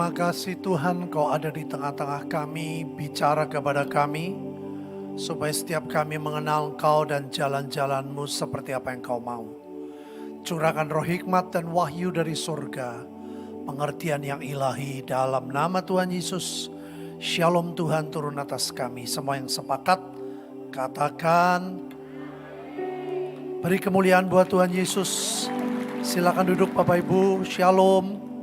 Terima kasih Tuhan, Kau ada di tengah-tengah kami, bicara kepada kami, supaya setiap kami mengenal Engkau dan jalan-jalan-Mu seperti apa yang Kau mau. Curahkan roh hikmat dan wahyu dari surga, pengertian yang ilahi dalam nama Tuhan Yesus. Shalom Tuhan turun atas kami. Semua yang sepakat, katakan, beri kemuliaan buat Tuhan Yesus. Silakan duduk Bapak Ibu, Shalom.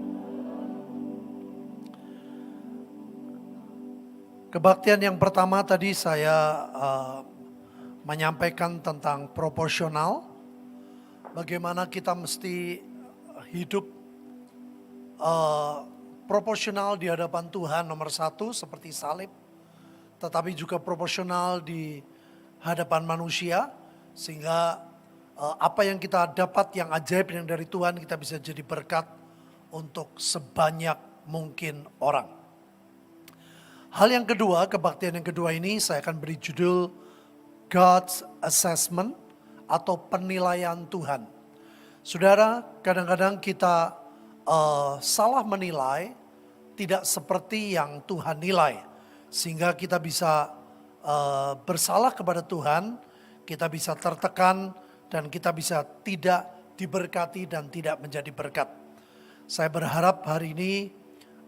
Kebaktian yang pertama tadi saya menyampaikan tentang proporsional. Bagaimana kita mesti hidup proporsional di hadapan Tuhan nomor satu seperti salib. Tetapi juga proporsional di hadapan manusia. Sehingga apa yang kita dapat yang ajaib yang dari Tuhan kita bisa jadi berkat untuk sebanyak mungkin orang. Hal yang kedua, kebaktian yang kedua ini saya akan beri judul God's Assessment atau penilaian Tuhan. Saudara, kadang-kadang kita salah menilai tidak seperti yang Tuhan nilai. Sehingga kita bisa bersalah kepada Tuhan, kita bisa tertekan dan kita bisa tidak diberkati dan tidak menjadi berkat. Saya berharap hari ini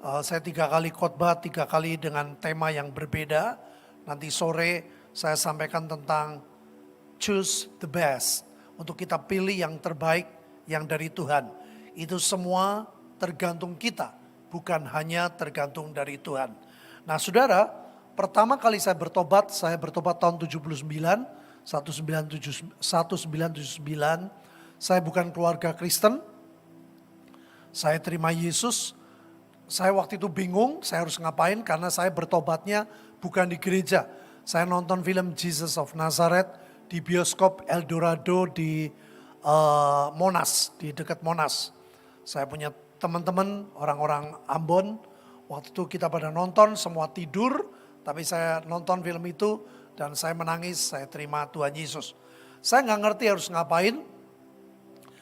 saya 3 kali khotbah, 3 kali dengan tema yang berbeda. Nanti sore saya sampaikan tentang choose the best. Untuk kita pilih yang terbaik yang dari Tuhan. Itu semua tergantung kita, bukan hanya tergantung dari Tuhan. Nah saudara, pertama kali saya bertobat tahun 79, 1979. Saya bukan keluarga Kristen, saya terima Yesus. Saya waktu itu bingung, saya harus ngapain karena saya bertobatnya bukan di gereja. Saya nonton film Jesus of Nazareth di bioskop Eldorado di Monas, di dekat Monas. Saya punya teman-teman orang-orang Ambon, waktu itu kita pada nonton semua tidur, tapi saya nonton film itu dan saya menangis, saya terima Tuhan Yesus. Saya nggak ngerti harus ngapain.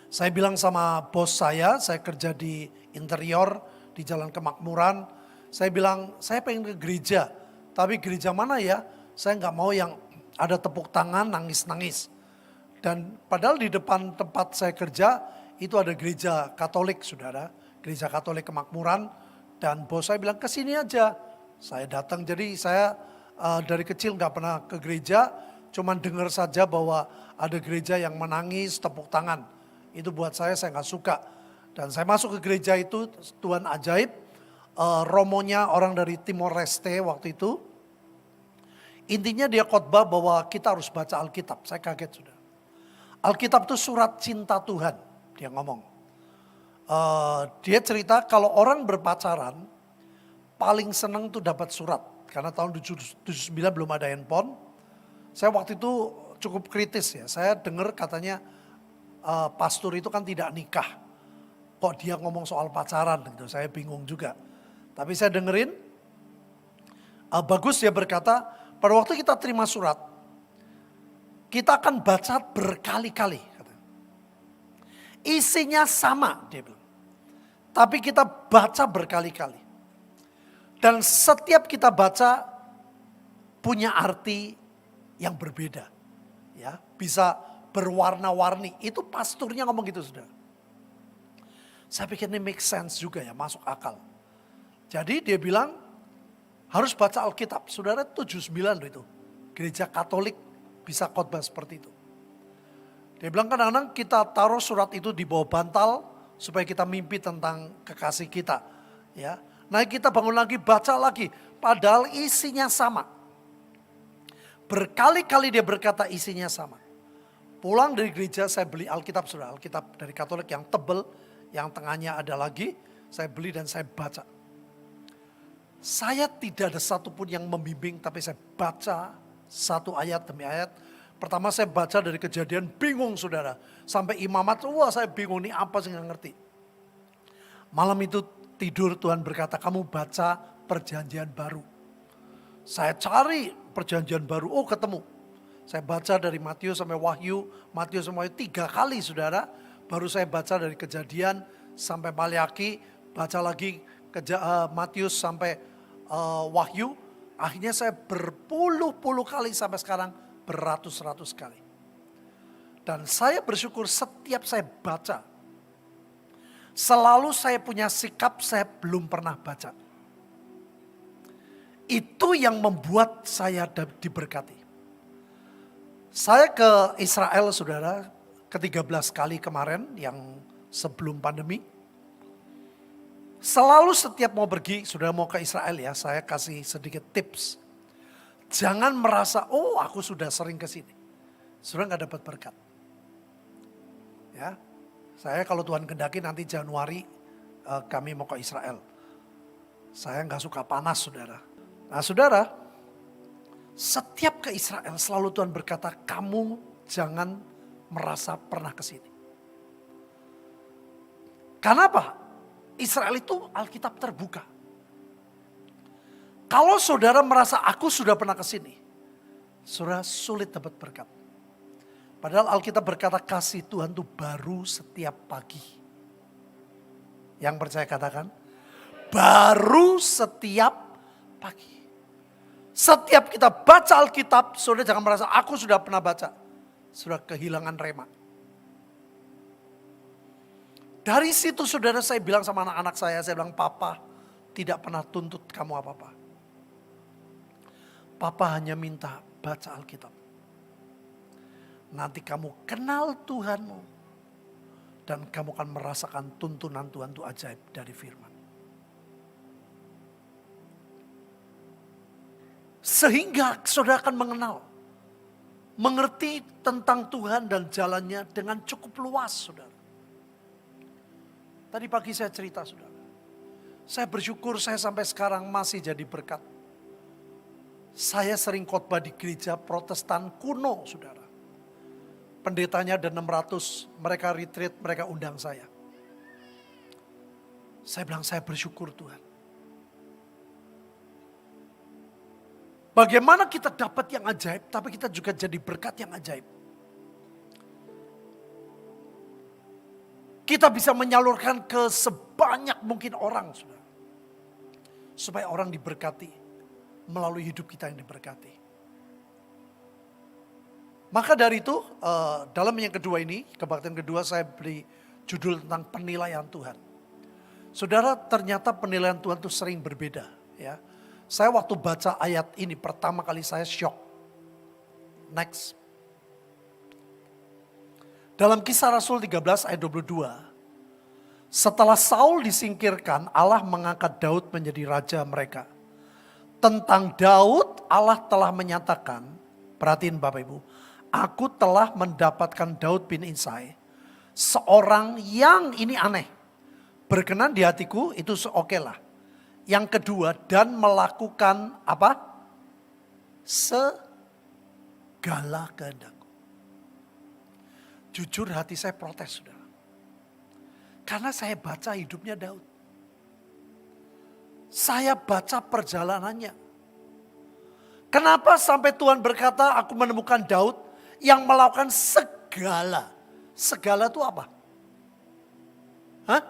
Saya bilang sama bos saya kerja di interior, di Jalan Kemakmuran, saya bilang, saya pengen ke gereja, tapi gereja mana ya? Saya nggak mau yang ada tepuk tangan, nangis-nangis. Dan padahal di depan tempat saya kerja, itu ada gereja Katolik, saudara. Gereja Katolik Kemakmuran, dan bos saya bilang, kesini aja. Saya datang, jadi saya dari kecil nggak pernah ke gereja, cuman dengar saja bahwa ada gereja yang menangis, tepuk tangan. Itu buat saya nggak suka. Dan saya masuk ke gereja itu, Tuhan ajaib, romonya orang dari Timor Leste waktu itu. Intinya dia khotbah bahwa kita harus baca Alkitab, saya kaget sudah. Alkitab itu surat cinta Tuhan, dia ngomong. Dia cerita kalau orang berpacaran, paling senang tuh dapat surat. Karena tahun 79 belum ada handphone. Saya waktu itu cukup kritis ya, saya dengar katanya pastor itu kan tidak nikah. Kok dia ngomong soal pacaran gitu, saya bingung juga. Tapi saya dengerin, bagus dia berkata, pada waktu kita terima surat, kita akan baca berkali-kali. Isinya sama, dia bilang. Tapi kita baca berkali-kali. Dan setiap kita baca punya arti yang berbeda. Ya, bisa berwarna-warni, itu pasturnya ngomong gitu sudah. Saya pikir ini make sense juga ya, masuk akal. Jadi dia bilang harus baca Alkitab. Saudara 79 itu, gereja Katolik bisa khotbah seperti itu. Dia bilang kadang-kadang kita taruh surat itu di bawah bantal supaya kita mimpi tentang kekasih kita. Ya, nah kita bangun lagi, baca lagi, padahal isinya sama. Berkali-kali dia berkata isinya sama. Pulang dari gereja saya beli Alkitab, saudara, Alkitab dari Katolik yang tebel. Yang tengahnya ada lagi, saya beli dan saya baca. Saya tidak ada satupun yang membimbing, tapi saya baca satu ayat demi ayat. Pertama saya baca dari Kejadian, bingung saudara. Sampai imamat, wah saya bingung nih apa sih nggak ngerti. Malam itu tidur Tuhan berkata, kamu baca perjanjian baru. Saya cari perjanjian baru, oh ketemu. Saya baca dari Matius sampai Wahyu, Matius sampai 3 kali saudara. Baru saya baca dari Kejadian sampai Maliaki, baca lagi Matius sampai Wahyu, akhirnya saya berpuluh-puluh kali sampai sekarang beratus-ratus kali. Dan saya bersyukur setiap saya baca, selalu saya punya sikap saya belum pernah baca. Itu yang membuat saya diberkati. Saya ke Israel saudara, ke-13 kali kemarin yang sebelum pandemi. Selalu setiap mau pergi, sudah mau ke Israel ya, saya kasih sedikit tips. Jangan merasa, oh aku sudah sering ke sini. Sudah gak dapat berkat. Ya, saya kalau Tuhan kehendaki nanti Januari kami mau ke Israel. Saya gak suka panas saudara. Nah saudara, setiap ke Israel selalu Tuhan berkata, kamu jangan merasa pernah ke sini. Karena apa? Israel itu Alkitab terbuka. Kalau saudara merasa aku sudah pernah ke sini, saudara sulit dapat berkat. Padahal Alkitab berkata kasih Tuhan itu baru setiap pagi. Yang percaya katakan, baru setiap pagi. Setiap kita baca Alkitab, saudara jangan merasa aku sudah pernah baca. Sudah kehilangan rema. Dari situ saudara saya bilang sama anak-anak saya bilang Papa tidak pernah tuntut kamu apa-apa. Papa hanya minta baca Alkitab. Nanti kamu kenal Tuhanmu. Dan kamu akan merasakan tuntunan Tuhan itu ajaib dari firman. Sehingga saudara akan mengenal. Mengerti tentang Tuhan dan jalannya dengan cukup luas saudara. Tadi pagi saya cerita saudara. Saya bersyukur saya sampai sekarang masih jadi berkat. Saya sering khotbah di gereja Protestan kuno saudara. Pendetanya ada 600, mereka retreat, mereka undang saya. Saya bilang saya bersyukur Tuhan. Bagaimana kita dapat yang ajaib, tapi kita juga jadi berkat yang ajaib. Kita bisa menyalurkan ke sebanyak mungkin orang, saudara. Supaya orang diberkati melalui hidup kita yang diberkati. Maka dari itu, dalam yang kedua ini, kebaktian kedua saya beri judul tentang penilaian Tuhan. Saudara, ternyata penilaian Tuhan itu sering berbeda. Ya. Saya waktu baca ayat ini pertama kali saya shock. Next. Dalam Kisah Rasul 13 ayat 22. Setelah Saul disingkirkan, Allah mengangkat Daud menjadi raja mereka. Tentang Daud, Allah telah menyatakan, perhatiin Bapak Ibu, aku telah mendapatkan Daud bin Isai, seorang yang ini aneh, berkenan di hatiku, itu oke lah. Yang kedua, dan melakukan apa? Segala kehendak. Jujur hati saya protes saudara. Karena saya baca hidupnya Daud. Saya baca perjalanannya. Kenapa sampai Tuhan berkata aku menemukan Daud yang melakukan segala. Segala itu apa? Hah?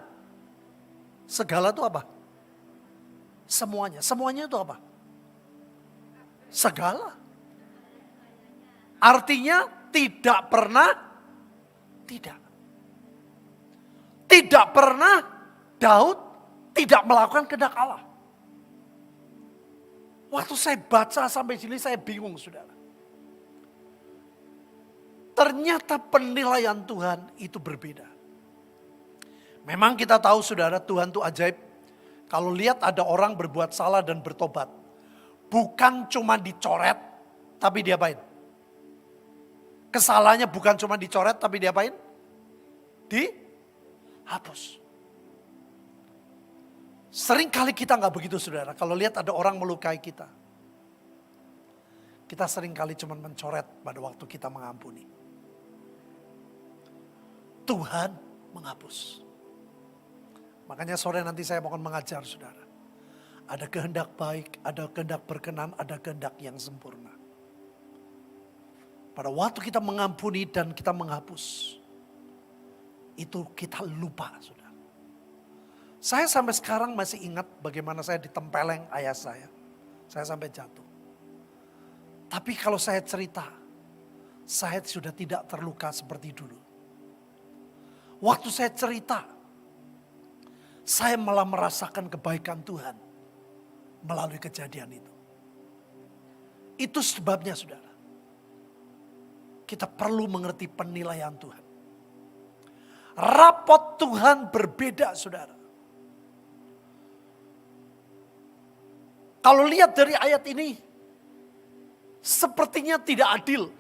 Segala itu apa? Semuanya. Semuanya itu apa? Segala. Artinya tidak pernah. Tidak. Tidak pernah Daud tidak melakukan kehendak Allah. Waktu saya baca sampai sini saya bingung saudara. Ternyata penilaian Tuhan itu berbeda. Memang kita tahu saudara Tuhan itu ajaib. Kalau lihat ada orang berbuat salah dan bertobat. Bukan cuma dicoret tapi diapain? Kesalahannya bukan cuma dicoret tapi diapain? Dihapus. Sering kali kita gak begitu saudara. Kalau lihat ada orang melukai kita. Kita sering kali cuma mencoret pada waktu kita mengampuni. Tuhan menghapus. Makanya sore nanti saya akan mengajar saudara. Ada kehendak baik, ada kehendak berkenan, ada kehendak yang sempurna. Pada waktu kita mengampuni dan kita menghapus, itu kita lupa saudara. Saya sampai sekarang masih ingat bagaimana saya ditempeleng ayah saya. Saya sampai jatuh. Tapi kalau saya cerita, saya sudah tidak terluka seperti dulu. Waktu saya cerita, saya malah merasakan kebaikan Tuhan melalui kejadian itu. Itu sebabnya saudara, kita perlu mengerti penilaian Tuhan. Rapot Tuhan berbeda saudara. Kalau lihat dari ayat ini, sepertinya tidak adil.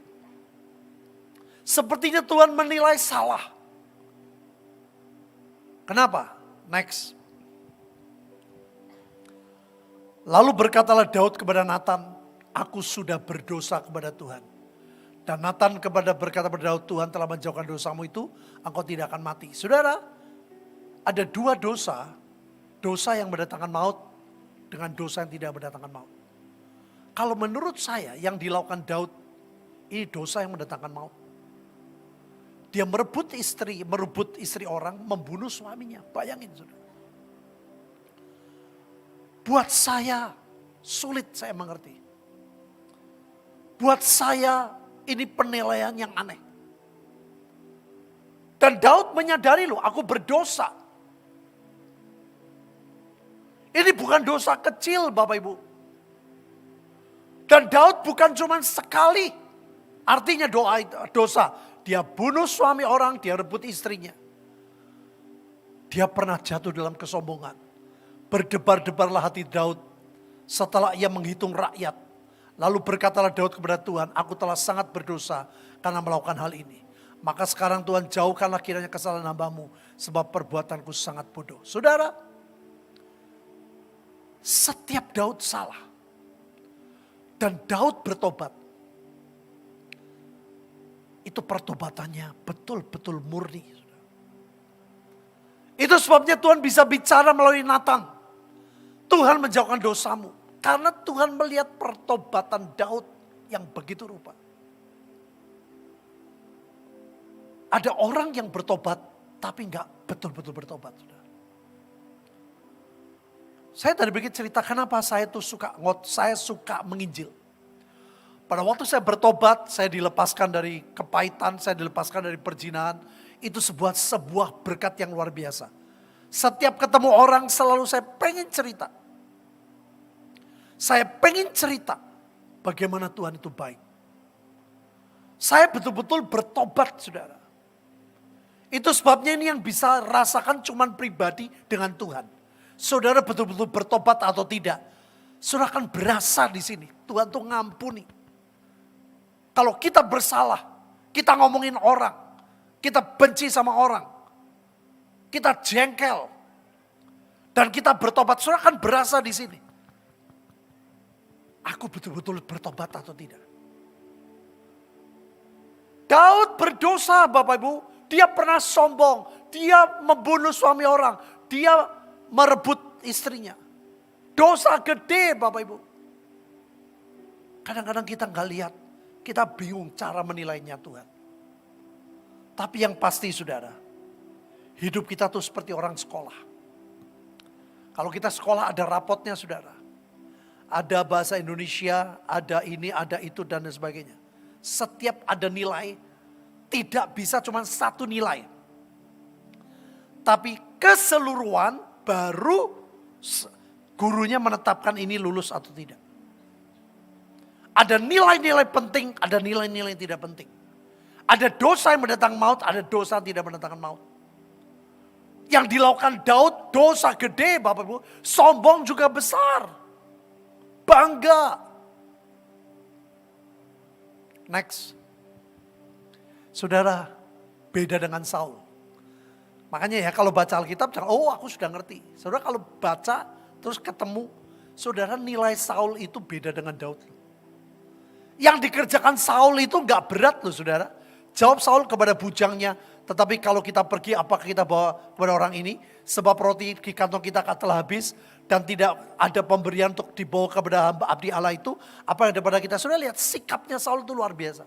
Sepertinya Tuhan menilai salah. Kenapa? Next. Lalu berkatalah Daud kepada Nathan, aku sudah berdosa kepada Tuhan. Dan Nathan berkata kepada Daud, Tuhan telah menjauhkan dosamu itu, engkau tidak akan mati. Saudara, ada dua dosa. Dosa yang mendatangkan maut dengan dosa yang tidak mendatangkan maut. Kalau menurut saya yang dilakukan Daud, ini dosa yang mendatangkan maut. Dia merebut istri orang, membunuh suaminya. Bayangin saudara. Buat saya sulit saya mengerti. Buat saya ini penilaian yang aneh. Dan Daud menyadari loh, aku berdosa. Ini bukan dosa kecil Bapak Ibu. Dan Daud bukan cuma sekali. Artinya dosa. Dia bunuh suami orang, dia rebut istrinya. Dia pernah jatuh dalam kesombongan. Berdebar-debarlah hati Daud setelah ia menghitung rakyat. Lalu berkatalah Daud kepada Tuhan, aku telah sangat berdosa karena melakukan hal ini. Maka sekarang Tuhan jauhkanlah kiranya kesalahan hamba-Mu sebab perbuatanku sangat bodoh. Saudara, setiap Daud salah. Dan Daud bertobat. Itu pertobatannya betul-betul murni. Itu sebabnya Tuhan bisa bicara melalui Nathan. Tuhan menjauhkan dosamu. Karena Tuhan melihat pertobatan Daud yang begitu rupa. Ada orang yang bertobat tapi enggak betul-betul bertobat. Saya tadi bikin cerita kenapa saya suka menginjil. Pada waktu saya bertobat, saya dilepaskan dari kepahitan, saya dilepaskan dari perzinahan. Itu sebuah berkat yang luar biasa. Setiap ketemu orang selalu saya pengen cerita. Saya pengen cerita bagaimana Tuhan itu baik. Saya betul-betul bertobat saudara. Itu sebabnya ini yang bisa rasakan cuman pribadi dengan Tuhan. Saudara betul-betul bertobat atau tidak. Saudara akan berasa di sini. Tuhan tuh ngampuni. Kalau kita bersalah, kita ngomongin orang, kita benci sama orang, kita jengkel, dan kita bertobat, saudara akan berasa di sini. Aku betul-betul bertobat atau tidak? Daud berdosa Bapak Ibu, dia pernah sombong, dia membunuh suami orang, dia merebut istrinya. Dosa gede Bapak Ibu. Kadang-kadang kita nggak lihat. Kita bingung cara menilainya Tuhan. Tapi yang pasti saudara, hidup kita tuh seperti orang sekolah. Kalau kita sekolah ada rapotnya saudara. Ada bahasa Indonesia, ada ini, ada itu dan sebagainya. Setiap ada nilai, tidak bisa cuma satu nilai. Tapi keseluruhan baru gurunya menetapkan ini lulus atau tidak. Ada nilai-nilai penting, ada nilai-nilai yang tidak penting. Ada dosa yang mendatangkan maut, ada dosa yang tidak mendatangkan maut. Yang dilakukan Daud, dosa gede Bapak Ibu. Sombong juga besar. Bangga. Next. Saudara, beda dengan Saul. Makanya ya kalau baca Alkitab, oh aku sudah ngerti. Saudara kalau baca, terus ketemu. Saudara nilai Saul itu beda dengan Daud. Yang dikerjakan Saul itu enggak berat loh saudara. Jawab Saul kepada bujangnya. Tetapi kalau kita pergi apakah kita bawa kepada orang ini? Sebab roti di kantong kita telah habis. Dan tidak ada pemberian untuk dibawa kepada hamba abdi Allah itu. Apa yang ada pada kita? Saudara lihat sikapnya Saul itu luar biasa.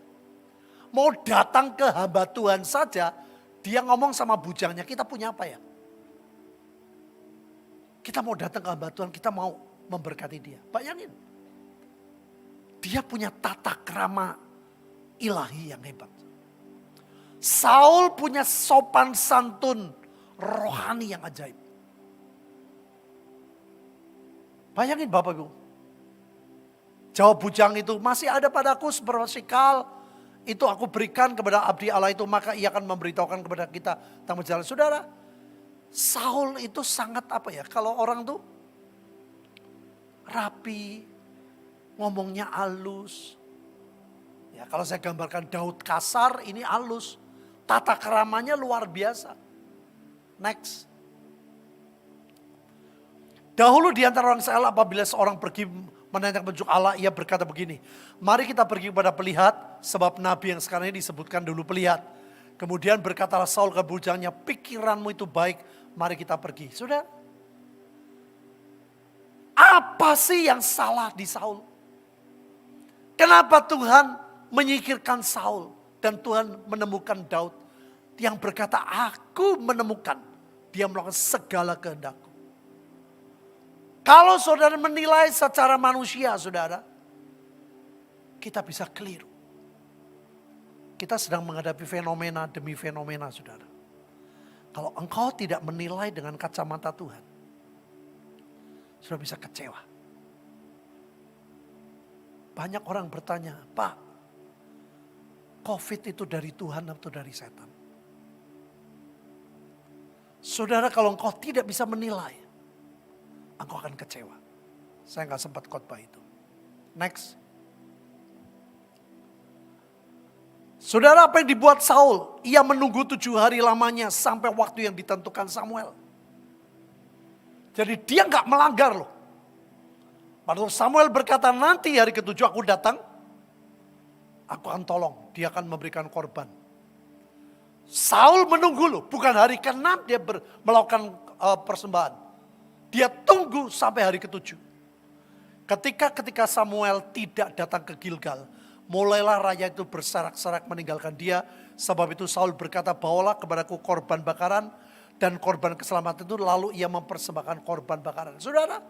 Mau datang ke hamba Tuhan saja. Dia ngomong sama bujangnya, kita punya apa ya? Kita mau datang ke hamba Tuhan, kita mau memberkati dia. Bayangin. Dia punya tata krama ilahi yang hebat. Saul punya sopan santun rohani yang ajaib. Bayangin Bapak Ibu. Jawab bujang itu, masih ada padaku seberapa sikal. Itu aku berikan kepada abdi Allah itu, maka ia akan memberitahukan kepada kita tentang jalan. Saudara, Saul itu sangat kalau orang tuh rapi, ngomongnya halus. Ya, kalau saya gambarkan Daud kasar, ini halus. Tata keramanya luar biasa. Next. Dahulu di antara orang Israel apabila seorang pergi menanyakan petunjuk Allah, ia berkata begini, mari kita pergi kepada pelihat, sebab nabi yang sekarang ini disebutkan dulu pelihat. Kemudian berkatalah Saul ke bujangnya, pikiranmu itu baik, mari kita pergi. Sudah. Apa sih yang salah di Saul? Kenapa Tuhan menyingkirkan Saul dan Tuhan menemukan Daud yang berkata, aku menemukan, dia melakukan segala kehendakku. Kalau saudara menilai secara manusia, saudara, kita bisa keliru. Kita sedang menghadapi fenomena demi fenomena, saudara. Kalau engkau tidak menilai dengan kacamata Tuhan, sudah bisa kecewa. Banyak orang bertanya, Pak, COVID itu dari Tuhan atau dari setan? Saudara, kalau engkau tidak bisa menilai, engkau akan kecewa. Saya nggak sempat khotbah itu. Next. Saudara, apa yang dibuat Saul? Ia menunggu 7 hari lamanya sampai waktu yang ditentukan Samuel. Jadi dia nggak melanggar loh. Pada Samuel berkata, nanti hari ke-7 aku datang, aku akan tolong, dia akan memberikan korban. Saul menunggu loh, bukan hari ke-6 dia melakukan persembahan. Dia tunggu sampai hari ke-7. Ketika Samuel tidak datang ke Gilgal, mulailah raja itu bersarak-sarak meninggalkan dia. Sebab itu Saul berkata, bawalah kepadaku korban bakaran dan korban keselamatan itu, lalu ia mempersembahkan korban bakaran. Saudara,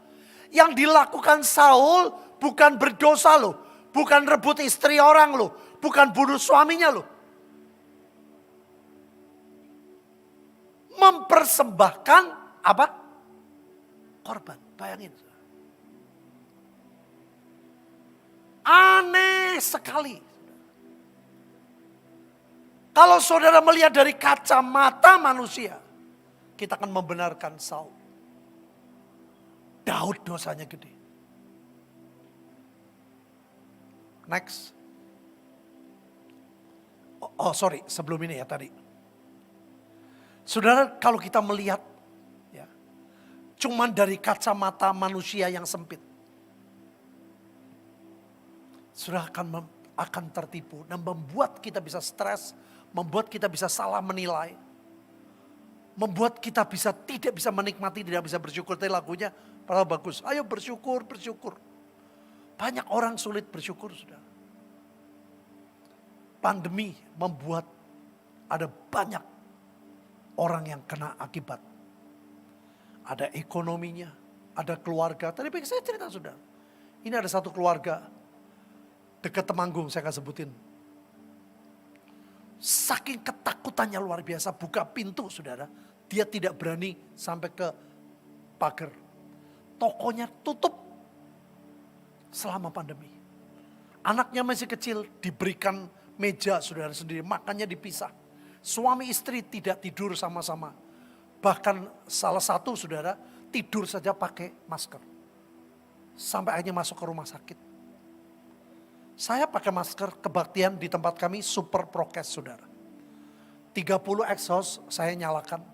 yang dilakukan Saul bukan berdosa loh, bukan rebut istri orang loh, bukan bunuh suaminya loh. Mempersembahkan apa? Korban. Bayangin. Aneh sekali. Kalau saudara melihat dari kacamata manusia, kita akan membenarkan Saul. Daud dosanya gede. Next. Sorry, sebelum ini ya tadi. Saudara, kalau kita melihat ya, cuman dari kacamata manusia yang sempit, saudara akan tertipu dan membuat kita bisa stres, membuat kita bisa salah menilai, membuat kita tidak bisa menikmati, tidak bisa bersyukur. Tapi lagunya padahal bagus. Ayo bersyukur, bersyukur. Banyak orang sulit bersyukur, saudara. Pandemi membuat ada banyak orang yang kena akibat. Ada ekonominya, ada keluarga. Tadi saya cerita, saudara. Ini ada satu keluarga dekat Temanggung, saya akan sebutin. Saking ketakutannya luar biasa, buka pintu, saudara. Dia tidak berani sampai ke pagar. Tokonya tutup selama pandemi. Anaknya masih kecil, diberikan meja, saudara sendiri, makannya dipisah. Suami istri tidak tidur sama-sama. Bahkan salah satu, saudara, tidur saja pakai masker. Sampai akhirnya masuk ke rumah sakit. Saya pakai masker kebaktian di tempat kami super prokes, saudara. 30 exhaust saya nyalakan.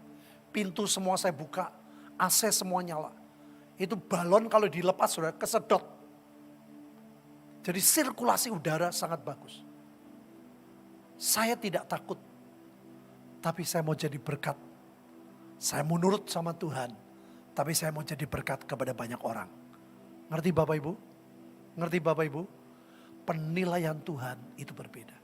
Pintu semua saya buka. AC semua nyala. Itu balon kalau dilepas, saudara, kesedot. Jadi sirkulasi udara sangat bagus. Saya tidak takut. Tapi saya mau jadi berkat. Saya mau nurut sama Tuhan. Tapi saya mau jadi berkat kepada banyak orang. Ngerti Bapak Ibu? Ngerti Bapak Ibu? Penilaian Tuhan itu berbeda.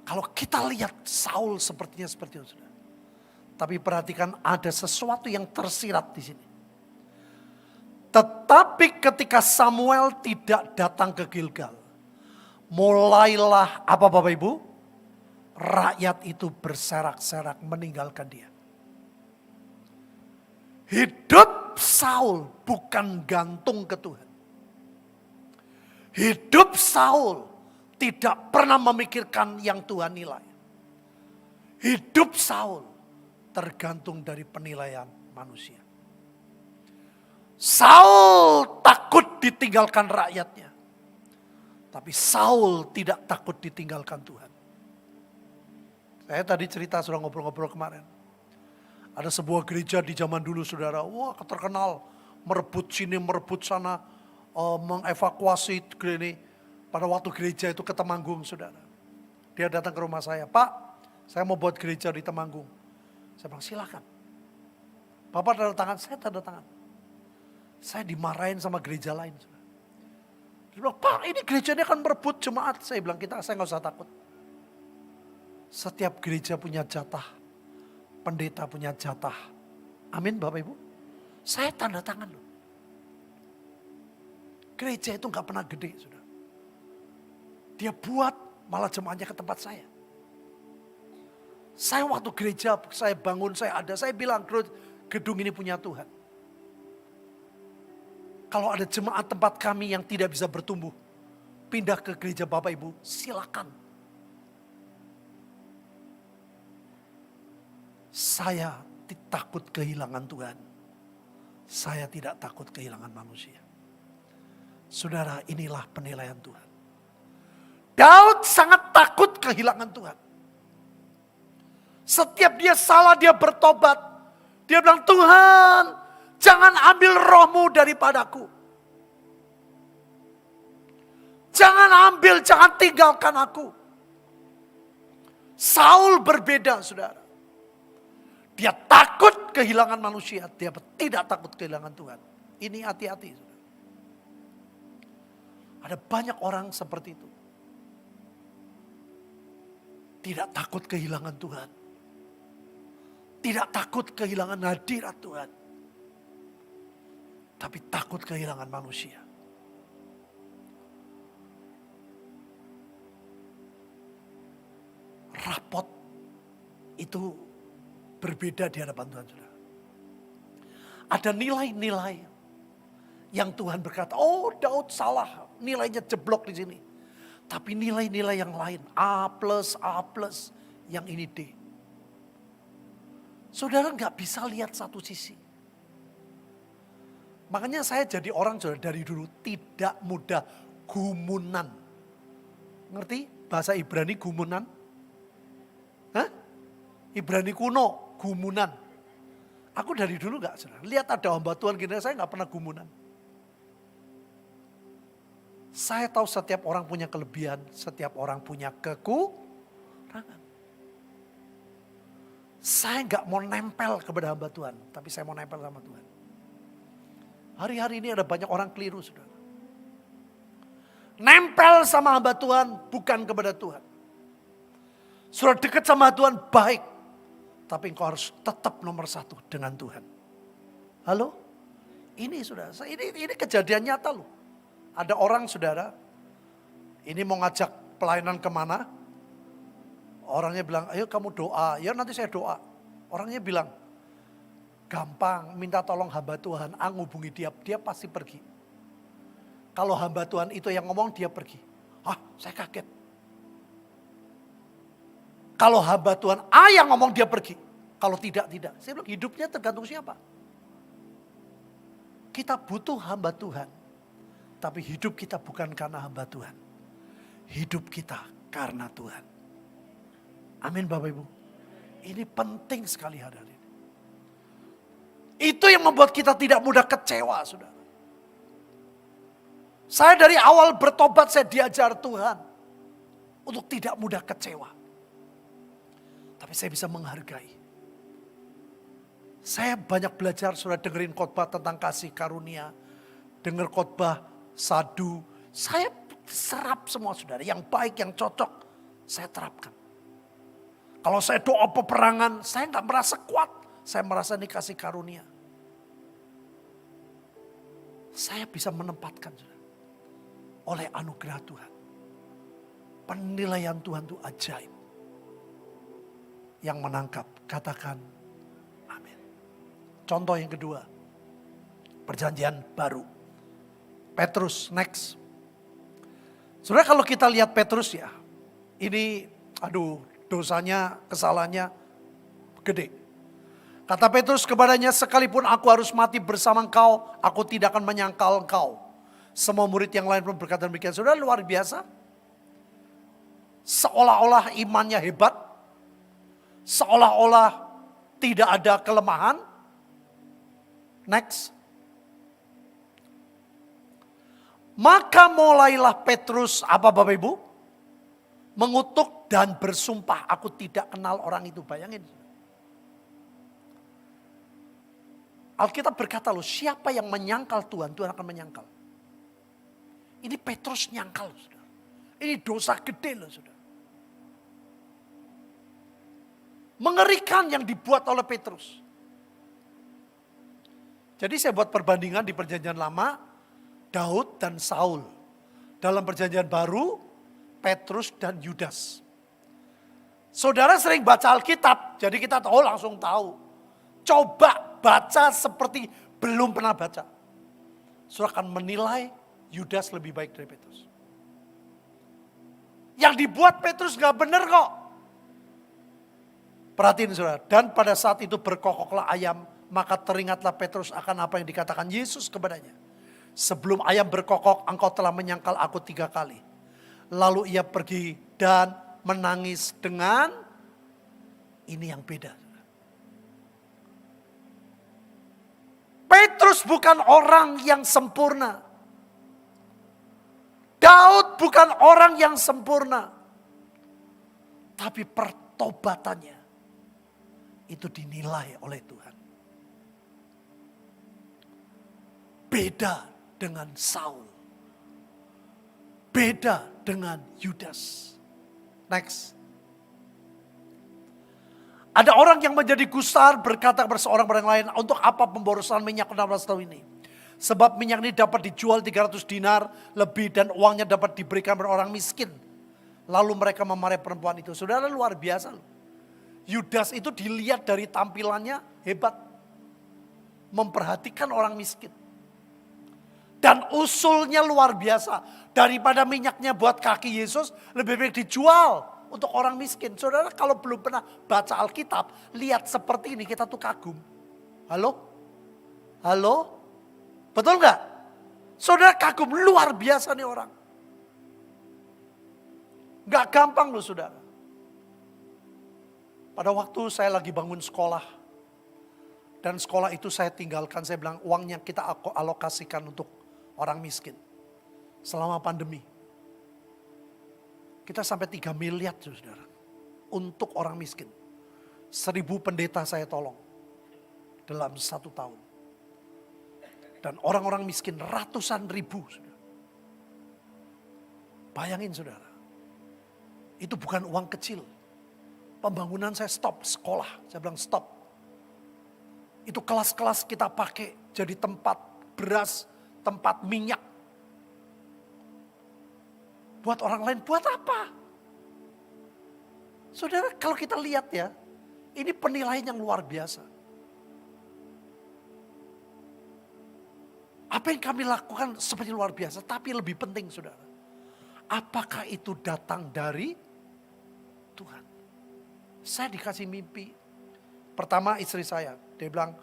Kalau kita lihat Saul sepertinya seperti itu, saudara. Tapi perhatikan ada sesuatu yang tersirat di sini. Tetapi ketika Samuel tidak datang ke Gilgal, mulailah apa Bapak Ibu? Rakyat itu berserak-serak meninggalkan dia. Hidup Saul bukan gantung ke Tuhan. Hidup Saul tidak pernah memikirkan yang Tuhan nilai. Hidup Saul tergantung dari penilaian manusia. Saul takut ditinggalkan rakyatnya. Tapi Saul tidak takut ditinggalkan Tuhan. Saya tadi cerita sudah ngobrol-ngobrol kemarin. Ada sebuah gereja di zaman dulu saudara, wah terkenal, merebut sini, merebut sana, mengevakuasi ini. Pada waktu gereja itu ke Temanggung saudara. Dia datang ke rumah saya, Pak, saya mau buat gereja di Temanggung. Saya bilang silakan. Bapak tanda tangan, saya tanda tangan. Saya dimarahin sama gereja lain. Saudara. Dia bilang, Pak ini gereja ini akan merebut jemaat. Saya bilang, saya nggak usah takut. Setiap gereja punya jatah. Pendeta punya jatah. Amin Bapak Ibu. Saya tanda tangan loh. Gereja itu gak pernah gede sudah. Dia buat malah jemaatnya ke tempat saya. Saya waktu gereja saya bangun saya bilang gedung ini punya Tuhan. Kalau ada jemaat tempat kami yang tidak bisa bertumbuh. Pindah ke gereja Bapak Ibu silakan. Saya takut kehilangan Tuhan. Saya tidak takut kehilangan manusia. Saudara, inilah penilaian Tuhan. Daud sangat takut kehilangan Tuhan. Setiap dia salah, dia bertobat. Dia bilang, Tuhan, jangan ambil rohmu daripadaku. Jangan ambil, jangan tinggalkan aku. Saul berbeda, saudara. Dia takut kehilangan manusia, dia tidak takut kehilangan Tuhan. Ini hati-hati. Ada banyak orang seperti itu. Tidak takut kehilangan Tuhan. Tidak takut kehilangan hadirat Tuhan. Tapi takut kehilangan manusia. Rapot itu berbeda di hadapan Tuhan, saudara. Ada nilai-nilai yang Tuhan berkata, oh Daud salah, nilainya jeblok di sini. Tapi nilai-nilai yang lain, A+, yang ini D. Saudara nggak bisa lihat satu sisi. Makanya saya jadi orang saudara dari dulu tidak mudah gumunan. Ngerti bahasa Ibrani gumunan? Hah? Ibrani kuno. Gumunan. Aku dari dulu gak saudara. Lihat ada hamba Tuhan gini, saya gak pernah gumunan. Saya tahu setiap orang punya kelebihan, setiap orang punya kekurangan. Saya gak mau nempel kepada hamba Tuhan, tapi saya mau nempel sama Tuhan. Hari-hari ini ada banyak orang keliru saudara. Nempel sama hamba Tuhan bukan kepada Tuhan. Sudah dekat sama Tuhan baik. Tapi engkau harus tetap nomor satu dengan Tuhan. Halo? Ini saudara, ini kejadian nyata loh. Ada orang saudara, ini mau ngajak pelayanan kemana. Orangnya bilang, ayo kamu doa, ya nanti saya doa. Orangnya bilang, gampang minta tolong hamba Tuhan, hubungi dia, dia pasti pergi. Kalau hamba Tuhan itu yang ngomong dia pergi. Saya kaget. Kalau hamba Tuhan A yang ngomong dia pergi. Kalau tidak. Saya bilang hidupnya tergantung siapa. Kita butuh hamba Tuhan. Tapi hidup kita bukan karena hamba Tuhan. Hidup kita karena Tuhan. Amin Bapak Ibu. Ini penting sekali hari ini. Itu yang membuat kita tidak mudah kecewa saudara. Saya dari awal bertobat saya diajar Tuhan. Untuk tidak mudah kecewa. Tapi saya bisa menghargai. Saya banyak belajar, sudah dengerin khotbah tentang kasih karunia. Dengar khotbah sadu. Saya serap semua saudara. Yang baik, yang cocok, saya terapkan. Kalau saya doa peperangan, saya nggak merasa kuat. Saya merasa ini kasih karunia. Saya bisa menempatkan oleh anugerah Tuhan. Penilaian Tuhan itu ajaib. Yang menangkap, katakan amin. Contoh yang kedua, perjanjian baru. Petrus, next. Sebenarnya kalau kita lihat Petrus ya, ini dosanya, kesalahannya gede. Kata Petrus kepadanya, sekalipun aku harus mati bersama engkau, aku tidak akan menyangkal engkau. Semua murid yang lain pun berkata demikian. Saudara, luar biasa. Seolah-olah imannya hebat. Seolah-olah tidak ada kelemahan. Next. Maka mulailah Petrus, apa Bapak Ibu? Mengutuk dan bersumpah, aku tidak kenal orang itu. Bayangin. Alkitab berkata loh, siapa yang menyangkal Tuhan, Tuhan akan menyangkal. Ini Petrus nyangkal, saudara. Ini dosa gede loh, saudara. Mengerikan yang dibuat oleh Petrus. Jadi saya buat perbandingan di perjanjian lama, Daud dan Saul. Dalam perjanjian baru, Petrus dan Yudas. Saudara sering baca Alkitab, jadi kita tahu langsung tahu. Coba baca seperti belum pernah baca. Saudara akan menilai Yudas lebih baik dari Petrus. Yang dibuat Petrus gak benar kok. Perhatiin saudara, dan pada saat itu berkokoklah ayam, maka teringatlah Petrus akan apa yang dikatakan Yesus kepadanya. Sebelum ayam berkokok, engkau telah menyangkal aku 3 kali. Lalu ia pergi dan menangis dengan, ini yang beda. Petrus bukan orang yang sempurna. Daud bukan orang yang sempurna. Tapi pertobatannya itu dinilai oleh Tuhan. Beda dengan Saul. Beda dengan Yudas. Next. Ada orang yang menjadi gusar berkata kepada seorang orang lain, untuk apa pemborosan minyak 16 tahun ini? Sebab minyak ini dapat dijual 300 dinar lebih dan uangnya dapat diberikan kepada orang miskin. Lalu mereka memarahi perempuan itu. Saudara, luar biasa loh. Yudas itu dilihat dari tampilannya hebat. Memperhatikan orang miskin. Dan usulnya luar biasa. Daripada minyaknya buat kaki Yesus, lebih baik dijual untuk orang miskin. Saudara, kalau belum pernah baca Alkitab, lihat seperti ini kita tuh kagum. Halo? Halo? Betul nggak? Saudara kagum, luar biasa nih orang. Gak gampang loh saudara. Pada waktu saya lagi bangun sekolah. Dan sekolah itu saya tinggalkan, saya bilang uangnya kita alokasikan untuk orang miskin. Selama pandemi. Kita sampai 3 miliar saudara. Untuk orang miskin. 1.000 pendeta saya tolong. Dalam 1 tahun. Dan orang-orang miskin ratusan ribu. Saudara. Bayangin saudara. Itu bukan uang kecil. Pembangunan saya stop, sekolah. Saya bilang stop. Itu kelas-kelas kita pakai jadi tempat beras, tempat minyak. Buat orang lain, buat apa? Saudara, kalau kita lihat ya, ini penilaian yang luar biasa. Apa yang kami lakukan seperti luar biasa, tapi lebih penting saudara. Apakah itu datang dari Tuhan? Saya dikasih mimpi. Pertama istri saya, dia bilang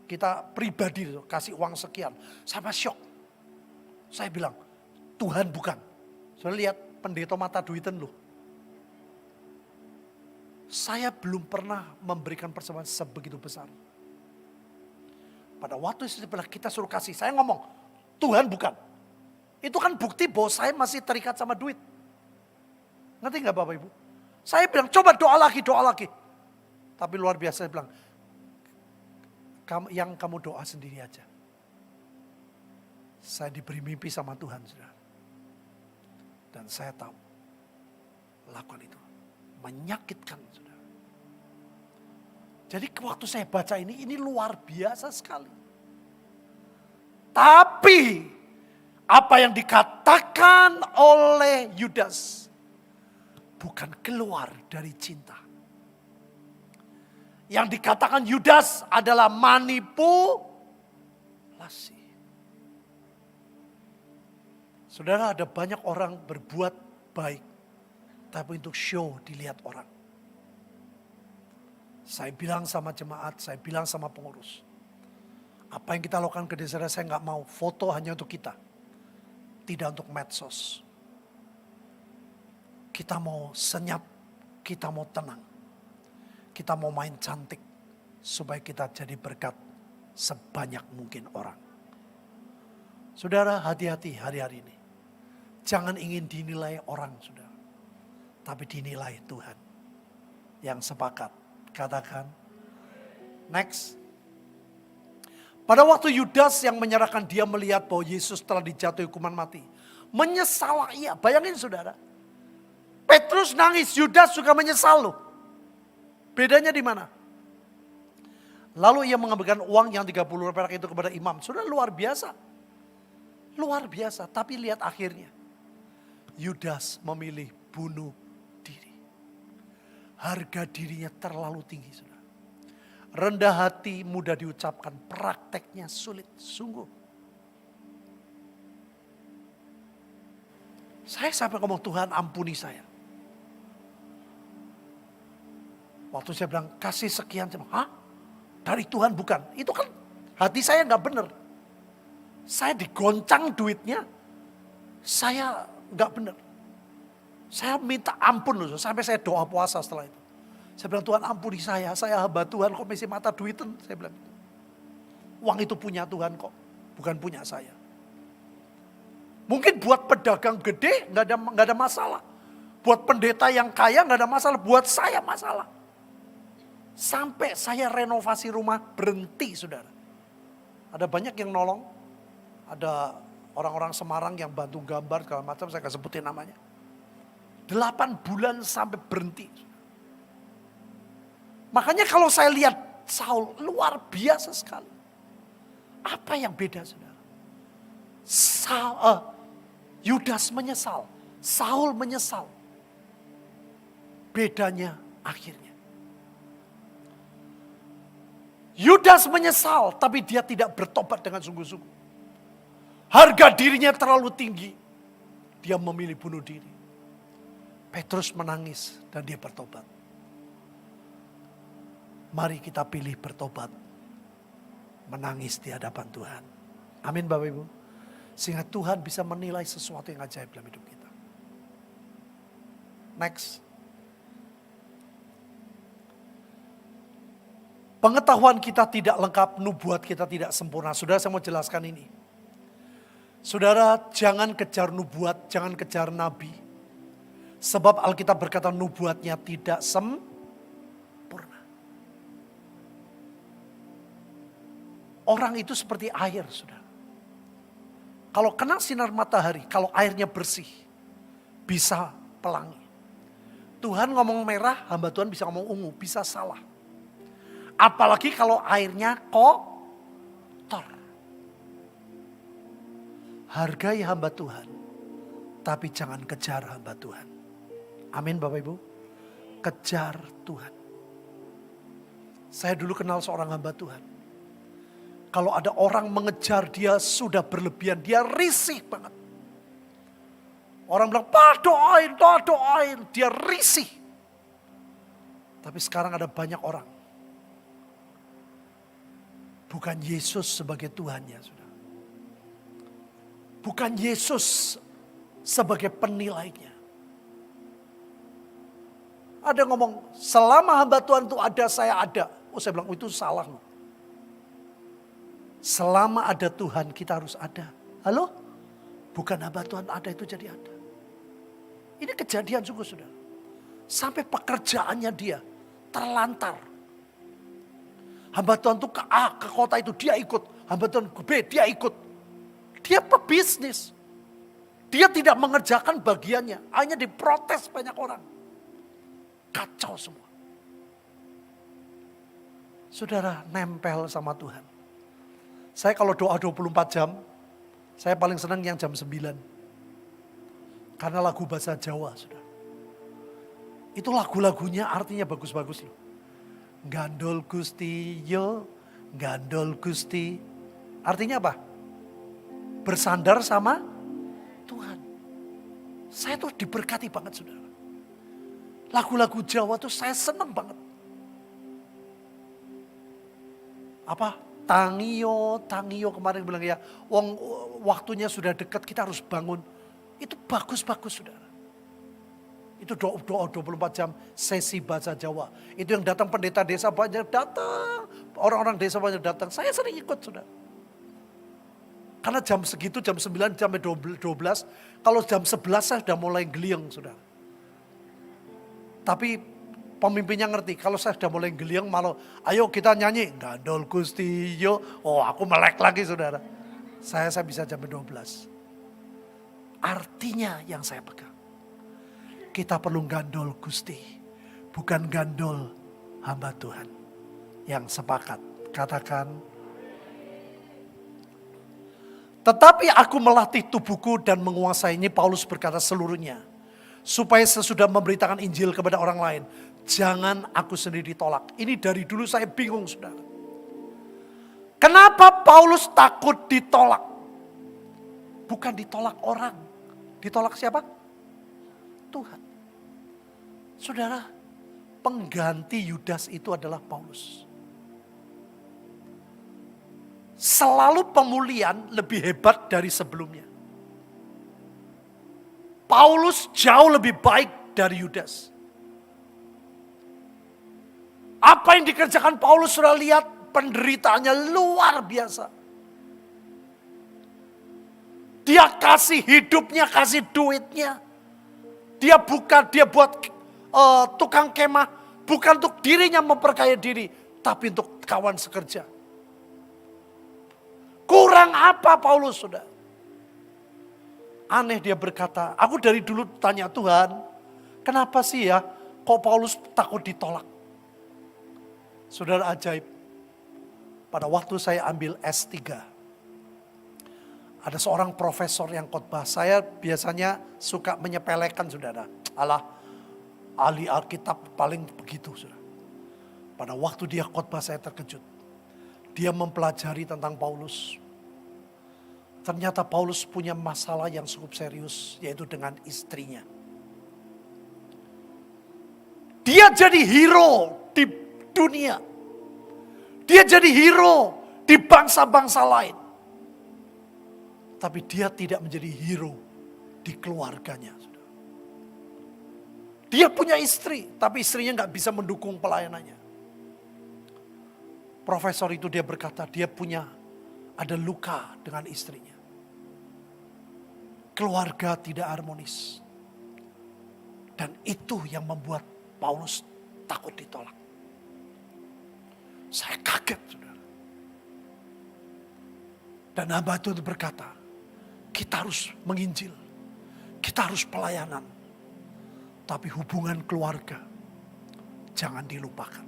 kita pribadi kasih uang sekian. Saya syok. Saya bilang Tuhan bukan. Saya lihat pendeta mata duitan loh. Saya belum pernah memberikan persembahan sebegitu besar. Pada waktu istri bilang kita suruh kasih, saya ngomong Tuhan bukan. Itu kan bukti bahwa saya masih terikat sama duit. Ngerti gak Bapak Ibu? Saya bilang coba doa lagi, doa lagi. Tapi luar biasa saya bilang, yang kamu doa sendiri aja. Saya diberi mimpi sama Tuhan, saudara. Dan saya tahu, lakukan itu. Menyakitkan, saudara. Jadi waktu saya baca ini luar biasa sekali. Tapi apa yang dikatakan oleh Yudas bukan keluar dari cinta. Yang dikatakan Yudas adalah manipulasi. Saudara, ada banyak orang berbuat baik, tapi untuk show dilihat orang. Saya bilang sama jemaat, saya bilang sama pengurus. Apa yang kita lakukan ke desa, saya nggak mau foto hanya untuk kita. Tidak untuk medsos. Kita mau senyap, kita mau tenang. Kita mau main cantik, supaya kita jadi berkat sebanyak mungkin orang. Saudara, hati-hati hari-hari ini. Jangan ingin dinilai orang, saudara. Tapi dinilai Tuhan. Yang sepakat. Katakan, next. Pada waktu Yudas yang menyerahkan, dia melihat bahwa Yesus telah dijatuhi hukuman mati. Menyesal, iya. Bayangin saudara. Petrus nangis, Yudas juga menyesal loh. Bedanya di mana? Lalu ia mengembalikan uang yang 30 perak itu kepada imam. Sudah luar biasa. Luar biasa, tapi lihat akhirnya. Yudas memilih bunuh diri. Harga dirinya terlalu tinggi, saudara. Rendah hati mudah diucapkan, prakteknya sulit, sungguh. Saya sampai ngomong, Tuhan ampuni saya. Waktu saya bilang, kasih sekian, saya bilang, hah? Dari Tuhan bukan. Itu kan hati saya nggak benar. Saya digoncang duitnya, saya nggak benar. Saya minta ampun loh, sampai saya doa puasa setelah itu. Saya bilang, Tuhan ampuni saya hamba Tuhan kok masih mata duitan. Saya bilang, uang itu punya Tuhan kok, bukan punya saya. Mungkin buat pedagang gede nggak ada masalah. Buat pendeta yang kaya nggak ada masalah, buat saya masalah. Sampai saya renovasi rumah berhenti, saudara. Ada banyak yang nolong, ada orang-orang Semarang yang bantu gambar segala macam, saya nggak sebutin namanya. 8 bulan sampai berhenti. Makanya kalau saya lihat Saul luar biasa sekali. Apa yang beda, saudara? Yudas menyesal, Saul menyesal. Bedanya akhirnya. Yudas menyesal, tapi dia tidak bertobat dengan sungguh-sungguh. Harga dirinya terlalu tinggi. Dia memilih bunuh diri. Petrus menangis dan dia bertobat. Mari kita pilih bertobat. Menangis di hadapan Tuhan. Amin Bapak Ibu. Sehingga Tuhan bisa menilai sesuatu yang ajaib dalam hidup kita. Next. Pengetahuan kita tidak lengkap, nubuat kita tidak sempurna. Saudara, saya mau jelaskan ini. Saudara, jangan kejar nubuat, jangan kejar nabi. Sebab Alkitab berkata nubuatnya tidak sempurna. Orang itu seperti air, saudara. Kalau kena sinar matahari, kalau airnya bersih, bisa pelangi. Tuhan ngomong merah, hamba Tuhan bisa ngomong ungu, bisa salah. Apalagi kalau airnya kotor. Hargai hamba Tuhan, tapi jangan kejar hamba Tuhan. Amin Bapak Ibu. Kejar Tuhan. Saya dulu kenal seorang hamba Tuhan. Kalau ada orang mengejar dia sudah berlebihan, dia risih banget. Orang bilang, Pak doain, dia risih. Tapi sekarang ada banyak orang. Bukan Yesus sebagai Tuhannya, sudah. Bukan Yesus sebagai penilainya. Ada ngomong, selama hamba Tuhan itu ada, saya ada. Oh saya bilang, itu salah loh. Selama ada Tuhan kita harus ada. Halo? Bukan hamba Tuhan ada itu jadi ada. Ini kejadian sungguh sudah. Sampai pekerjaannya dia terlantar. Hamba Tuhan itu ke A, ke kota itu dia ikut. Hamba Tuhan ke B, dia ikut. Dia pebisnis. Dia tidak mengerjakan bagiannya. Hanya diprotes banyak orang. Kacau semua. Saudara nempel sama Tuhan. Saya kalau doa 24 jam, saya paling senang yang jam 9. Karena lagu bahasa Jawa, saudara. Itu lagu-lagunya artinya bagus-bagus loh. Gandol Gusti yo, gandol Gusti. Artinya apa? Bersandar sama Tuhan. Saya tuh diberkati banget saudara. Lagu-lagu Jawa tuh saya seneng banget. Apa? Tangiyo, tangiyo kemarin bilang ya, waktunya sudah dekat kita harus bangun. Itu bagus-bagus saudara. Itu doa 24 jam sesi bahasa Jawa. Itu yang datang pendeta desa banyak datang. Orang-orang desa banyak datang. Saya sering ikut saudara. Karena jam segitu jam 9 sampai 12. Kalau jam 11 saya sudah mulai geliang saudara. Tapi pemimpinnya ngerti. Kalau saya sudah mulai geliang malah ayo kita nyanyi. Gandol Gusti yo. Oh aku melek lagi saudara. Saya bisa jam 12. Artinya yang saya pegang. Kita perlu gandol Gusti, bukan gandol hamba Tuhan. Yang sepakat, katakan. Tetapi aku melatih tubuhku dan menguasainya, Paulus berkata seluruhnya. Supaya sesudah memberitakan Injil kepada orang lain, jangan aku sendiri ditolak. Ini dari dulu saya bingung saudara. Kenapa Paulus takut ditolak? Bukan ditolak orang. Ditolak siapa? Tuhan. Saudara, pengganti Yudas itu adalah Paulus. Selalu pemulihan lebih hebat dari sebelumnya. Paulus jauh lebih baik dari Yudas. Apa yang dikerjakan Paulus sudah lihat penderitaannya luar biasa. Dia kasih hidupnya, kasih duitnya. Dia buat tukang kemah. Bukan untuk dirinya memperkaya diri. Tapi untuk kawan sekerja. Kurang apa Paulus sudah? Aneh dia berkata, aku dari dulu tanya Tuhan. Kenapa sih ya kok Paulus takut ditolak? Saudara ajaib. Pada waktu saya ambil S3. Ada seorang profesor yang khotbah. Saya biasanya suka menyepelekan saudara. Alah, ahli Alkitab paling begitu saudara. Pada waktu dia khotbah saya terkejut. Dia mempelajari tentang Paulus. Ternyata Paulus punya masalah yang cukup serius. Yaitu dengan istrinya. Dia jadi hero di dunia. Dia jadi hero di bangsa-bangsa lain. Tapi dia tidak menjadi hero di keluarganya. Dia punya istri, tapi istrinya gak bisa mendukung pelayanannya. Profesor itu dia berkata, dia ada luka dengan istrinya. Keluarga tidak harmonis. Dan itu yang membuat Paulus takut ditolak. Saya kaget, saudara. Dan hamba itu berkata, kita harus menginjil. Kita harus pelayanan. Tapi hubungan keluarga jangan dilupakan.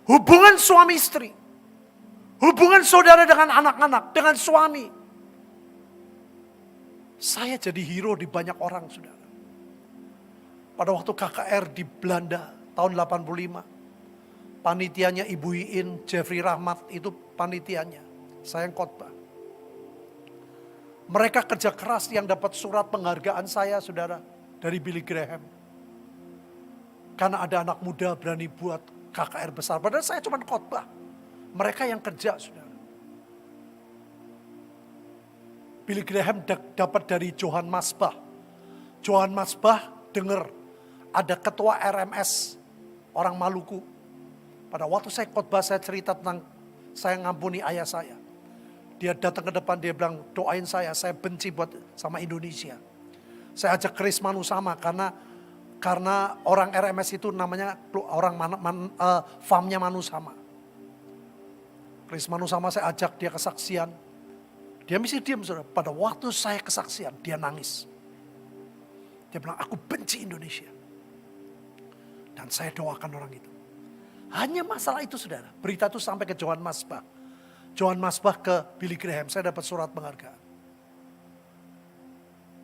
Hubungan suami istri. Hubungan saudara dengan anak-anak, dengan suami. Saya jadi hero di banyak orang, saudara. Pada waktu KKR di Belanda tahun 85. Panitianya Ibu Iin, Jeffrey Rahmat itu panitianya. Saya yang khotbah. Mereka kerja keras yang dapat surat penghargaan saya, saudara, dari Billy Graham. Karena ada anak muda berani buat KKR besar. Padahal saya cuma khotbah. Mereka yang kerja, saudara. Billy Graham dapat dari Johann Masbach. Johann Masbach dengar ada ketua RMS, orang Maluku. Pada waktu saya khotbah, saya cerita tentang saya ngampuni ayah saya. Dia datang ke depan, dia bilang, doain saya benci sama Indonesia. Saya ajak Chris Manusama karena orang RMS itu namanya orang farmnya Manusama. Chris Manusama saya ajak dia kesaksian. Dia mesti diam, saudara. Pada waktu saya kesaksian, dia nangis. Dia bilang, aku benci Indonesia. Dan saya doakan orang itu. Hanya masalah itu saudara. Berita itu sampai ke Johann Masbach. Johann Masbach ke Billy Graham. Saya dapat surat penghargaan.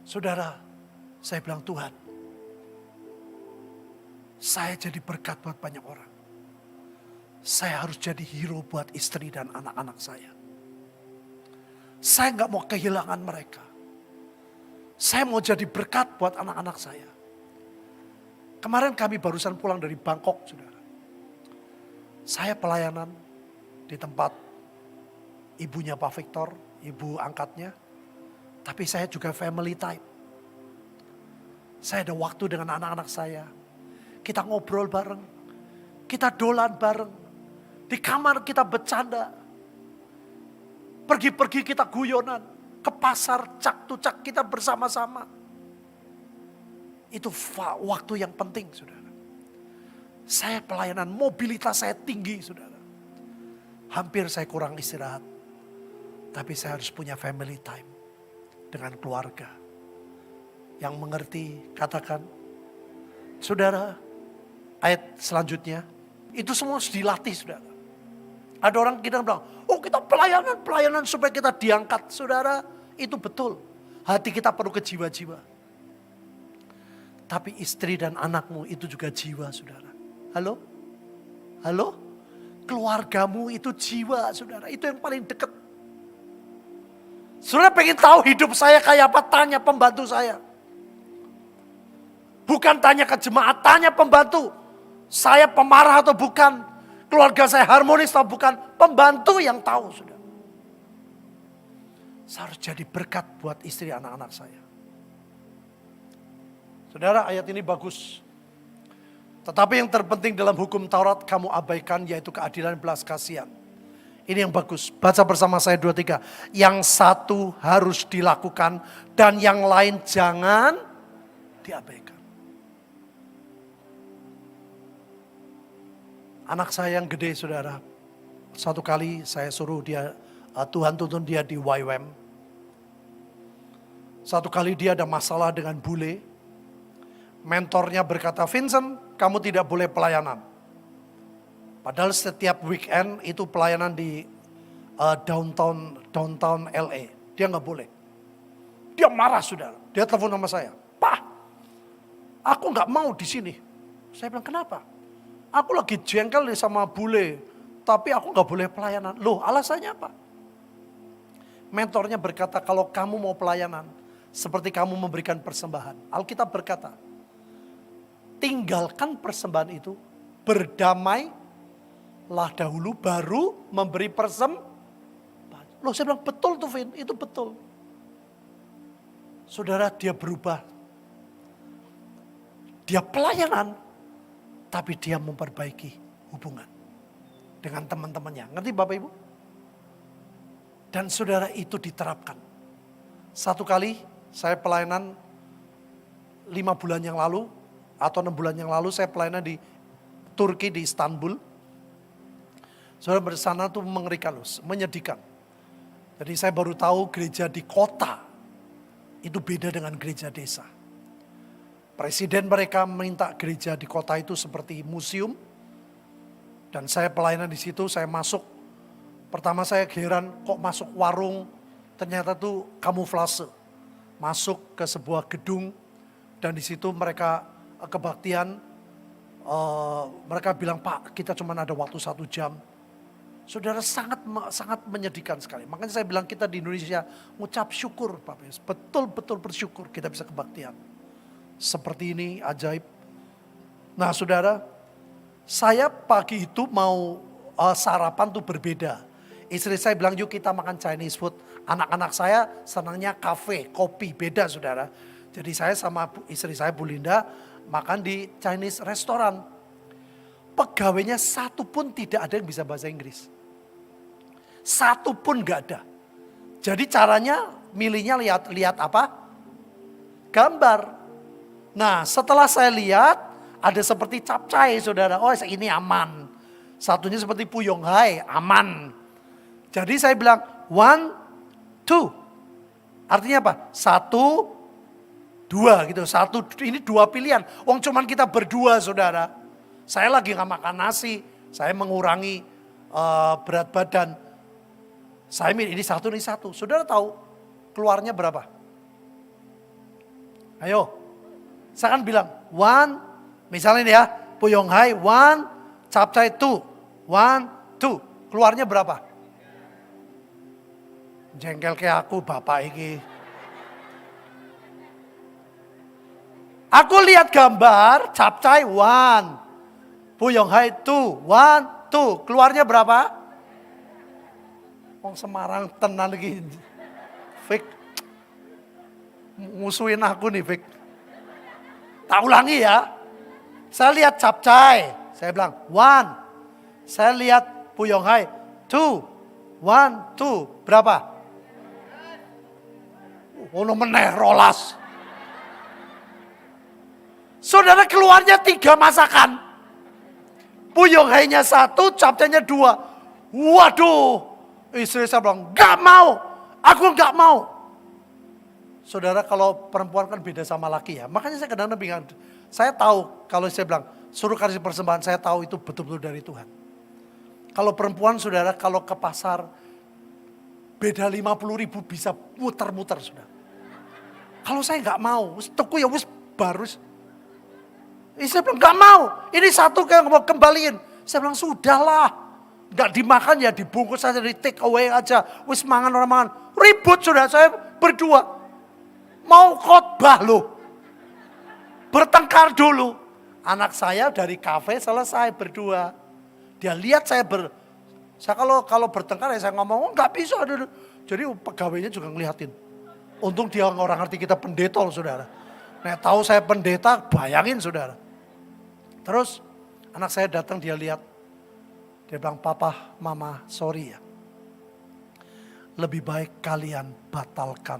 Saudara, saya bilang Tuhan, saya jadi berkat buat banyak orang. Saya harus jadi hero buat istri dan anak-anak saya. Saya gak mau kehilangan mereka. Saya mau jadi berkat buat anak-anak saya. Kemarin kami barusan pulang dari Bangkok, saudara. Saya pelayanan di tempat ibunya Pak Victor, ibu angkatnya. Tapi saya juga family time. Saya ada waktu dengan anak-anak saya. Kita ngobrol bareng. Kita dolan bareng. Di kamar kita bercanda. Pergi-pergi kita guyonan. Ke pasar cak tu cak kita bersama-sama. Itu waktu yang penting, saudara. Saya pelayanan, mobilitas saya tinggi, saudara. Hampir saya kurang istirahat. Tapi saya harus punya family time. Dengan keluarga. Yang mengerti, katakan. Saudara, ayat selanjutnya. Itu semua harus dilatih, saudara. Ada orang kita bilang, oh kita pelayanan supaya kita diangkat. Saudara, itu betul. Hati kita perlu ke jiwa-jiwa. Tapi istri dan anakmu itu juga jiwa, saudara. Halo? Halo? Keluargamu itu jiwa, saudara. Itu yang paling dekat. Saudara pengen tahu hidup saya kayak apa? Tanya pembantu saya. Bukan tanya ke jemaat, tanya pembantu. Saya pemarah atau bukan? Keluarga saya harmonis atau bukan? Pembantu yang tahu, saudara. Saya harus jadi berkat buat istri anak-anak saya. Saudara, ayat ini bagus. Tetapi yang terpenting dalam hukum Taurat kamu abaikan, yaitu keadilan belas kasihan. Ini yang bagus. Baca bersama saya 2-3. Yang satu harus dilakukan dan yang lain jangan diabaikan. Anak saya yang gede, saudara. Satu kali saya suruh dia, Tuhan tuntun dia di YWAM. Satu kali dia ada masalah dengan bule. Mentornya berkata, Vincent, kamu tidak boleh pelayanan. Padahal setiap weekend itu pelayanan di downtown LA. Dia nggak boleh. Dia marah, saudara. Dia telepon sama saya. Pak, aku nggak mau di sini. Saya bilang, kenapa? Aku lagi jengkel nih sama bule. Tapi aku nggak boleh pelayanan. Loh, alasannya apa? Mentornya berkata, kalau kamu mau pelayanan, seperti kamu memberikan persembahan. Alkitab berkata, tinggalkan persembahan itu, berdamai lah dahulu baru memberi persembahan. Loh, saya bilang betul tuh Vin, itu betul. Saudara, dia berubah. Dia pelayanan, tapi dia memperbaiki hubungan dengan teman-temannya. Ngerti Bapak Ibu? Dan saudara, itu diterapkan. Satu kali saya pelayanan 5 bulan yang lalu atau 6 bulan yang lalu saya pelayanan di Turki, di Istanbul. Saudara, bersana tuh mengerikan, menyedihkan. Jadi saya baru tahu gereja di kota itu beda dengan gereja desa. Presiden mereka minta gereja di kota itu seperti museum. Dan saya pelayanan di situ, saya masuk. Pertama saya heran, kok masuk warung, ternyata tuh kamuflase. Masuk ke sebuah gedung, dan di situ mereka kebaktian. Mereka bilang, Pak, kita cuma ada waktu 1 jam. Saudara, sangat menyedihkan sekali. Makanya saya bilang kita di Indonesia ngucap syukur, Pak. Betul-betul bersyukur kita bisa kebaktian. Seperti ini, ajaib. Nah, saudara, saya pagi itu mau sarapan tuh berbeda. Istri saya bilang, yuk kita makan Chinese food. Anak-anak saya senangnya kafe, kopi, beda saudara. Jadi saya sama istri saya Bu Linda makan di Chinese restoran. Pegawainya satu pun tidak ada yang bisa bahasa Inggris. Satu pun gak ada. Jadi caranya milihnya lihat apa? Gambar. Nah, setelah saya lihat ada seperti capcay saudara. Oh, ini aman. Satunya seperti puyong hai, aman. Jadi saya bilang 1, 2. Artinya apa? 1, 2 gitu. Ini 2 pilihan. Wong cuman kita berdua saudara. Saya lagi gak makan nasi. Saya mengurangi berat badan. Saya ini satu. Saudara tahu keluarnya berapa? Ayo. Saya kan bilang, 1, misalnya ini ya, Puyonghai 1, Capcay 2, 1, 2. Keluarnya berapa? Jengkel kayak aku, bapak ini. Aku lihat gambar, Capcay 1, Puyonghai 2, 1, 2. Keluarnya berapa? Wong Semarang tenan lagi. Fik. Musuhin aku nih, Fik. Tak ulangi ya. Saya lihat Capcay, saya bilang 1. Saya lihat Puyonghai 2, 1, 2. Berapa? Ono meneh rolas. Saudara keluarnya 3 masakan. Puyonghainya 1, Capcaynya 2. Waduh. Istri saya bilang, gak mau. Aku gak mau. Saudara kalau perempuan kan beda sama laki ya. Makanya saya kadang-kadang bingung. Saya tahu kalau saya bilang, suruh kasih persembahan, saya tahu itu betul-betul dari Tuhan. Kalau perempuan saudara, kalau ke pasar, beda 50.000 bisa muter-muter saudara. Kalau saya gak mau, tuku ya wis baru. Saya bilang, gak mau. Ini 1 yang mau kembaliin. Saya bilang, sudahlah. Gak dimakan ya dibungkus saja, di take away aja. Wis mangan orang mangan. Ribut sudah, saya berdua. Mau khotbah loh. Bertengkar dulu. Anak saya dari kafe selesai berdua. Dia lihat saya saya kalau bertengkar ya saya ngomong, gak bisa. Jadi pegawainya juga ngeliatin. Untung dia orang ngerti kita pendeta loh saudara. Nah tahu saya pendeta, bayangin saudara. Terus anak saya datang dia lihat. Dia bilang, papa, mama, sorry ya. Lebih baik kalian batalkan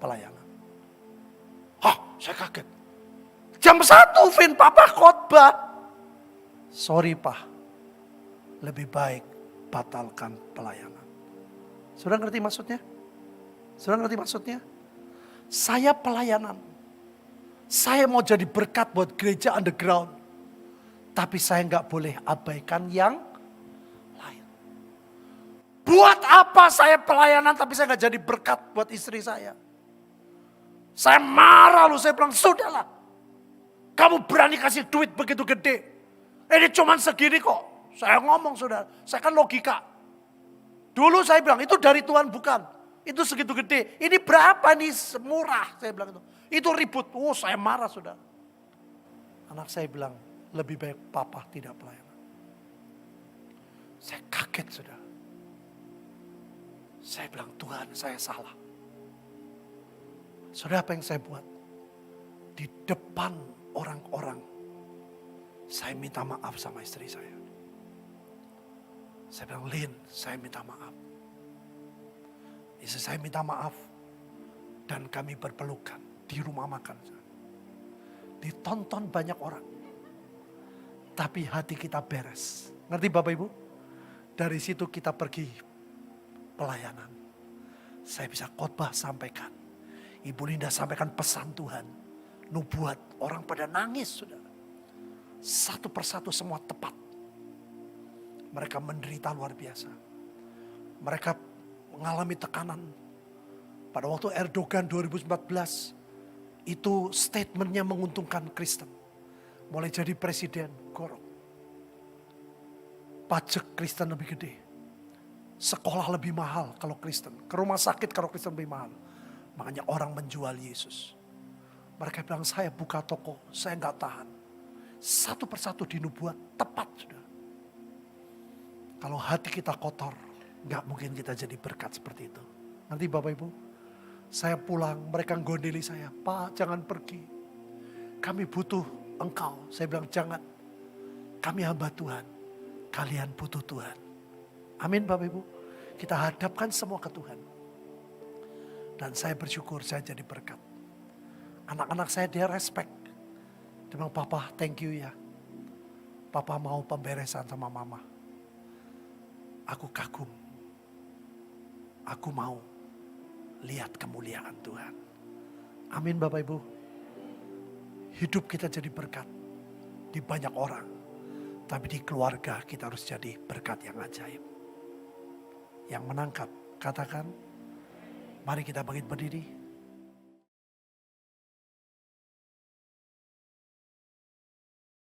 pelayanan. Hah, saya kaget. Jam 1, Vin, papa khotbah. Sorry, pak. Lebih baik batalkan pelayanan. Saudara ngerti maksudnya? Saudara ngerti maksudnya? Saya pelayanan. Saya mau jadi berkat buat gereja underground. Tapi saya nggak boleh abaikan yang lain. Buat apa saya pelayanan tapi saya nggak jadi berkat buat istri saya? Saya marah loh, saya bilang sudahlah. Kamu berani kasih duit begitu gede. Ini cuma segini kok. Saya ngomong saudara, saya kan logika. Dulu saya bilang itu dari Tuhan bukan. Itu segitu gede. Ini berapa nih murah saya bilang itu. Itu ribut. Oh saya marah saudara. Anak saya bilang, lebih baik papa tidak pelayanan. Saya kaget saudara. Saya bilang Tuhan saya salah. Saudara apa yang saya buat? Di depan orang-orang. Saya minta maaf sama istri saya. Saya bilang Lin saya minta maaf. Istri saya minta maaf. Dan kami berpelukan di rumah makan. Ditonton banyak orang. Tapi hati kita beres. Ngerti Bapak Ibu? Dari situ kita pergi pelayanan. Saya bisa khotbah sampaikan. Ibu Linda sampaikan pesan Tuhan. Nubuat. Orang pada nangis saudara. Satu persatu semua tepat. Mereka menderita luar biasa. Mereka mengalami tekanan. Pada waktu Erdogan 2014. Itu statementnya menguntungkan Kristen. Mulai jadi presiden, gorok. Pajak Kristen lebih gede. Sekolah lebih mahal kalau Kristen. Ke rumah sakit kalau Kristen lebih mahal. Makanya orang menjual Yesus. Mereka bilang saya buka toko, saya nggak tahan. Satu persatu dinubuat, tepat sudah. Kalau hati kita kotor, nggak mungkin kita jadi berkat seperti itu. Nanti Bapak Ibu, saya pulang, mereka gondeli saya. Pak jangan pergi, kami butuh Engkau. Saya bilang jangan. Kami hamba Tuhan. Kalian butuh Tuhan. Amin Bapak Ibu. Kita hadapkan semua ke Tuhan. Dan saya bersyukur saya jadi berkat. Anak-anak saya dia respect. Dia bilang papa thank you ya. Papa mau pemberesan sama mama. Aku kagum. Aku mau lihat kemuliaan Tuhan. Amin Bapak Ibu. Hidup kita jadi berkat di banyak orang. Tapi di keluarga kita harus jadi berkat yang ajaib. Yang menangkap, katakan, mari kita bangkit berdiri.